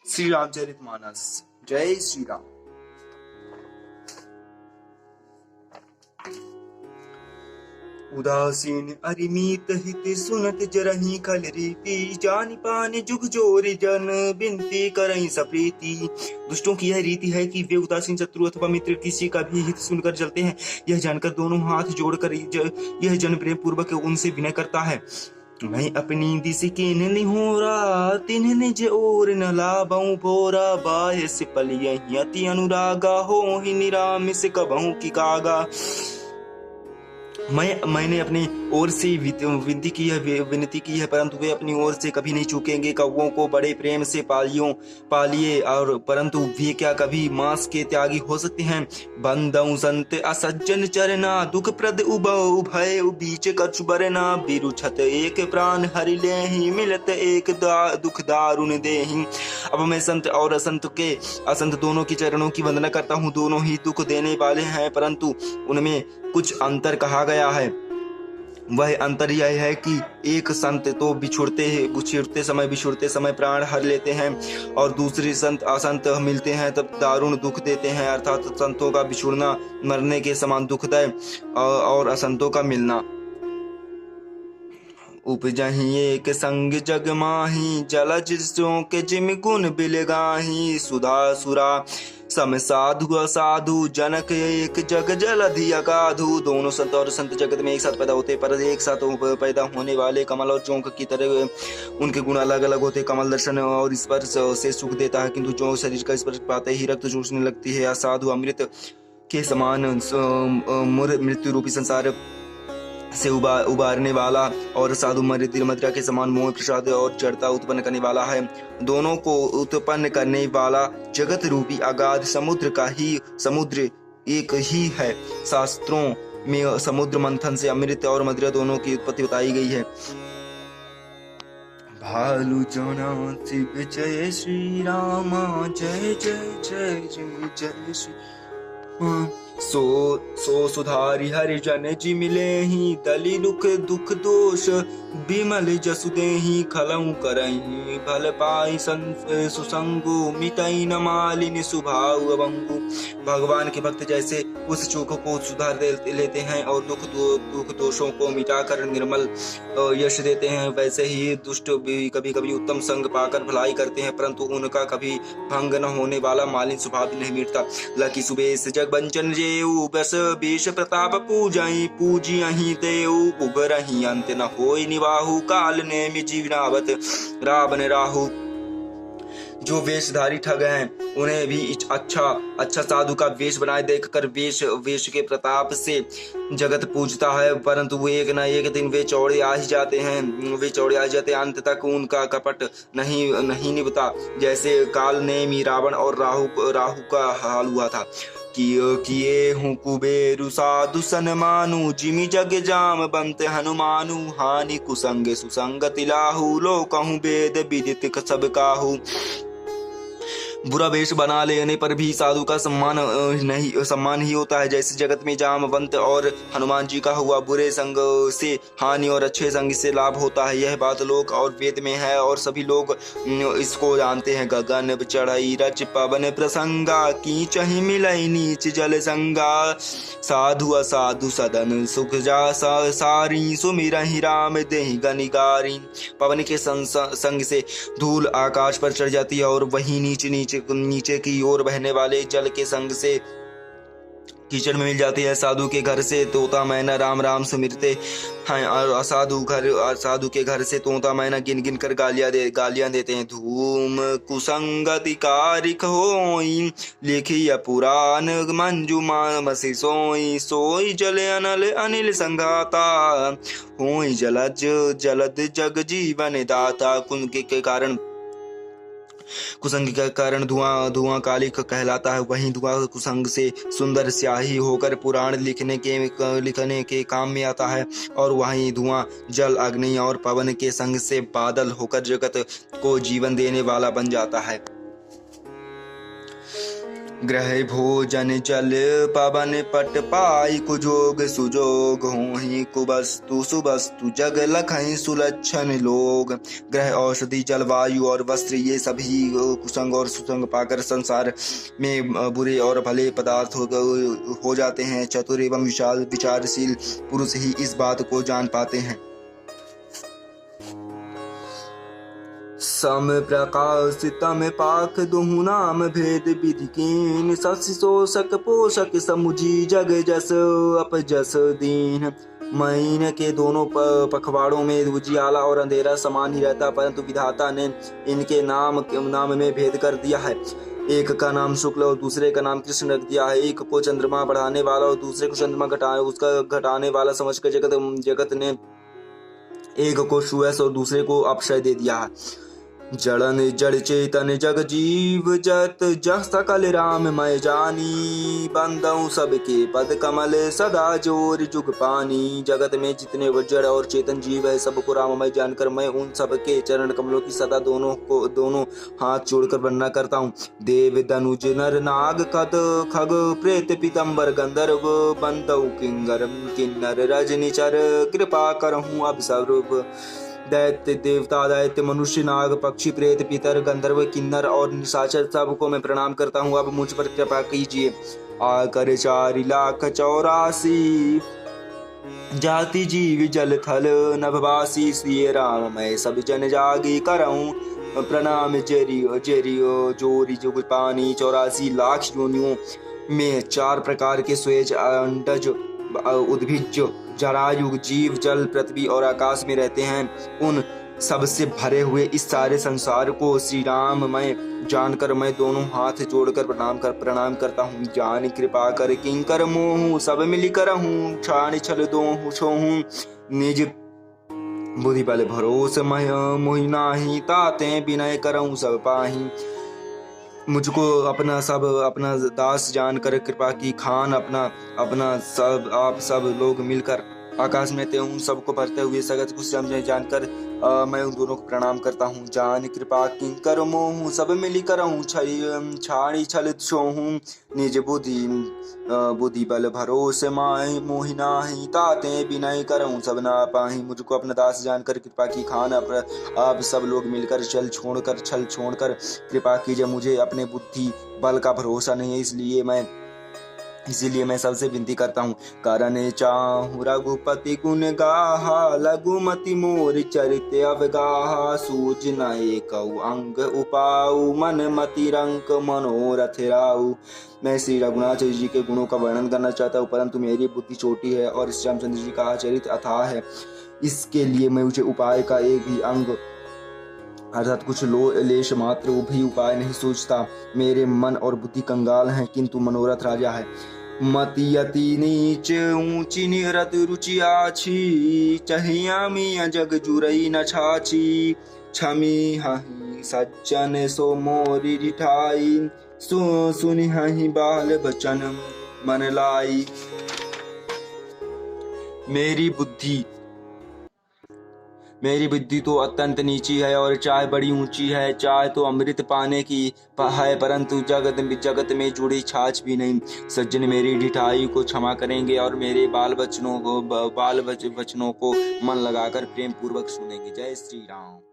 श्री रामचरितमानस। जय श्री राम। उदासीन अरिमीत हित सुनत जरहि खल रीति, जानि पानि जुग जोरि जन बिनती करहि सप्रीति। दुष्टों की यह रीति है कि वे उदासीन शत्रु अथवा मित्र किसी का भी हित सुनकर जलते हैं। यह जानकर दोनों हाथ जोड़कर यह जन प्रेम पूर्वक उनसे विनय करता है। मैं अपनी दिस किन निहोरा, तिन्ह निज ओर न लाबहु भोरा। बाह्य से पलियहि अति अनुरागा, होहि निरामिस कबहु की कागा। मैंने अपनी ओर से विनती की है, विनती की है, परंतु वे अपनी ओर से कभी नहीं चूकेंगे। कौवों को बड़े प्रेम से पालिए, और परंतु वे क्या कभी मांस के त्यागी हो सकते हैं। बंदऊ संत असज्जन चरना, दुख प्रद उभय बीच कछु बरना। बिरु छत एक प्राण हरि लेहि, मिलत एक दुख दारुण देहि। अब मैं संत और असंत दोनों के चरणों की वंदना करता हूँ। दोनों ही दुख देने वाले हैं, परंतु उनमें कुछ अंतर कहा गया है। वह अंतर यह है कि एक संत तो बिछुड़ते समय प्राण हर लेते हैं, और दूसरे संत असंत मिलते हैं तब दारुण दुख देते हैं। अर्थात संतों का बिछुड़ना मरने के समान दुखदाय, और असंतों का मिलना। उपजहि एक संग जग माही, जलज के जिम गुण बिलगाही। सुधा सुरा सम साधु असाधु, जनक एक जग जलधि अगाधु। दोनों संत और संत जगत में एक साथ पैदा होते, पर एक साथ पैदा होने वाले कमल और जोंक की तरह उनके गुण अलग अलग होते। कमल दर्शन और स्पर्श से सुख देता है, किंतु जोंक शरीर का स्पर्श पाते ही रक्त चूसने लगती है। असाधु अमृत के समान मृत्यु रूपी संसार से उबारने वाला, और साधु मदिरा के समान मोह प्रसाद और जड़ता उत्पन्न करने वाला है। दोनों को उत्पन्न करने वाला जगत रूपी अगाध समुद्र एक ही है। शास्त्रों में समुद्र मंथन से अमृत और मदिरा दोनों की उत्पत्ति बताई गई है। भालू जनाति जय श्री रामा, जय जय जय जय जय श्री। सो सुधारि हरि जन जी मिले ही, दली दुख दोष बिमल जसु देहि। खलऊ करहि भल पाई सुसंगु, मिटई न मालिन सुभाव अबंगु। भगवान के भक्त जैसे उस चूक को सुधार लेते हैं और दुख दोषों को मिटाकर निर्मल यश देते हैं, वैसे ही दुष्ट भी कभी कभी उत्तम संग पाकर भलाई करते हैं, परंतु उनका कभी भंग न होने वाला मालिन स्वभाव भी नहीं मिटता। लकी सुबेश जग बंचन जेऊ, बस बीश प्रताप पूजियहि तेऊ। उबरहि अंत न होय निवाहु, काल ने जीवनावत रावण राहु। जो वेशधारी ठग हैं, उन्हें भी अच्छा साधु का वेश बनाए देखकर वेश के प्रताप से जगत पूजता है, परंतु वो एक न एक दिन वे चौड़े आ ही जाते हैं। अंत तक उनका कपट नहीं निभता, जैसे काल नेमी रावण और राहु का हाल हुआ था। किए हूँ कुबेरु साधु सनमानु, जिमि जग जाम बंत हनुमानु। हानि कुसंग सुसंगति लाहु, लो कहूँ वेद विदित सब काहू। बुरा वेश बना लेने पर भी साधु का सम्मान ही होता है, जैसे जगत में जामवंत और हनुमान जी का हुआ। बुरे संग से हानि और अच्छे संग से लाभ होता है, यह बात लोक और वेद में है और सभी लोग इसको जानते हैं। गगन चढ़ई रच पवन प्रसंगा, कीचहि मिलई नीच जल संगा। साधु असाधु सदन सुख जा सारी, सुमिरहि राम देहि गनिगारी। पवन के संग से धूल आकाश पर चढ़ जाती है, और वही नीचे की ओर बहने वाले जल के संग से कीचड़ में मिल जाती है। साधु के घर से तोता मैना राम राम सुमिरते हैं, और साधु के घर से तोता मैना गिन गिन कर गालियां देते हैं। धूम कुसंगति कारिक होई, लिखिय पुराण मंजू मसी सोई। सोई जले अनिल संघाता, होई जलद जग जीवन दाता। कुसंग के कारण धुआं कालिक कहलाता है, वहीं धुआं कुसंग से सुंदर स्याही होकर पुराण लिखने के काम में आता है, और वहीं धुआं जल अग्नि और पवन के संग से बादल होकर जगत को जीवन देने वाला बन जाता है। ग्रह भोजन जल पवन पट पाई कुजोग सुजोग होहि कुवस्तु सुवस्तु जग लखहि सुलक्षण लोग। ग्रह औषधि जलवायु और वस्त्र ये सभी कुसंग और सुसंग पाकर संसार में बुरे और भले पदार्थ हो जाते हैं। चतुर एवं विचारशील पुरुष ही इस बात को जान पाते हैं। सम प्रकाशितम पाक दुहु नाम भेद विधि कीन शशि शोषक पोषक समुझी जग जस अपजस दीन। महीने के दोनों पखवाड़ों में उजियाला और अंधेरा समान ही रहता, परंतु विधाता ने इनके नाम में भेद कर दिया है। एक का नाम शुक्ल और दूसरे का नाम कृष्ण रख दिया है। एक को चंद्रमा बढ़ाने वाला और दूसरे को चंद्रमा घटाने वाला समझकर जगत ने एक को सुयश और दूसरे को अपशय दे दिया है। जड़न जड़ चेतन जग जीव जत जह सकल राम मैं जानी। बंदऊ सबके पद कमल सदा जोर जुग पानी। जगत में जितने जड़ और चेतन जीव है सबको राममय जानकर मैं उन सबके चरण कमलों की सदा दोनों हाथ जोड़कर वंदना करता हूँ। देव दनुज नर नाग खत खग प्रेत पीतम्बर गंधर्व बंदऊ किंगर किन्नर रजनिचर कृपा करहूँ अब सर्व। दैत्य देवता दैत्य मनुष्य नाग पक्षी प्रेत पितर गंधर्व किन्नर और निशाचर सबको मैं प्रणाम करता हूँ। अब मुझ पर कृपा कीजिए। आकर 4,84,00,000 जाति जीव जल थल नभवासी श्री राम मैं सब जन जागी करऊं प्रणाम। जेरियो जोरी जुग पानी 84 लाख योनियों में 4 प्रकार के स्वेज अंडज उद्भिज जरायुग जीव जल पृथ्वी और आकाश में रहते हैं। उन सबसे भरे हुए इस सारे संसार को श्री राम मैं जानकर मैं दोनों हाथ जोड़कर प्रणाम करता हूँ। जान कृपा कर किंकर मोहूँ सब मिली करहूँ छाण छल दोहूँ छोहूँ निज बुद्धि बल भरोस मोहि नाहि ताते विनय करहूँ सब पाही। मुझको अपना दास जानकर कृपा की खान अपना सब आप सब लोग मिलकर आकाश में ते उन सबको भरते हुए सगत कुछ समझे जानकर मैं उन दोनों को प्रणाम करता हूँ। जान कृपा किंकर मोहूँ सब मिली करहूँ छाड़ी छल छोहूँ निज बुद्धि बल भरोसे माहि मोहि नाहि ताते विनय करहूँ सब ना पाही। मुझको अपना दास जानकर कृपा की खान आप सब लोग मिलकर छल छोड़कर कृपा कीजिए। मुझे अपने बुद्धि बल का भरोसा नहीं है, इसीलिए मैं सबसे विनती करता हूँ। कारण चाहूँ रघुपति गुण गाहा लघुमति मोर चरित अवगाहा सूझ नए कऊ अंग उपाऊ मन मति रंक मनोरथ राऊ। मैं श्री रघुनाथ जी के गुणों का वर्णन करना चाहता हूँ, परंतु मेरी बुद्धि छोटी है और श्री रामचंद्र जी का चरित्र अथाह है। इसके लिए मैं मुझे उपाय का एक भी अंग अर्थात कुछ लेश मात्र भी उपाय नहीं सूझता। मेरे मन और बुद्धि कंगाल हैं, किंतु मनोरथ राजा है। मति अति नीच ऊंची निरत रुचि आछी चहिया मिया जग जुरई न छाछी। छमी हहि सज्जन सो मोरी रिठाई सुनि हहि बाल बचन मन लाई। मेरी बुद्धि तो अत्यंत नीची है और चाहे बड़ी ऊंची है, चाहे तो अमृत पाने की है, परंतु जगत में जुड़ी छाछ भी नहीं। सज्जन मेरी ढिठाई को क्षमा करेंगे और मेरे बाल वचनों को मन लगाकर प्रेम पूर्वक सुनेंगे। जय श्री राम।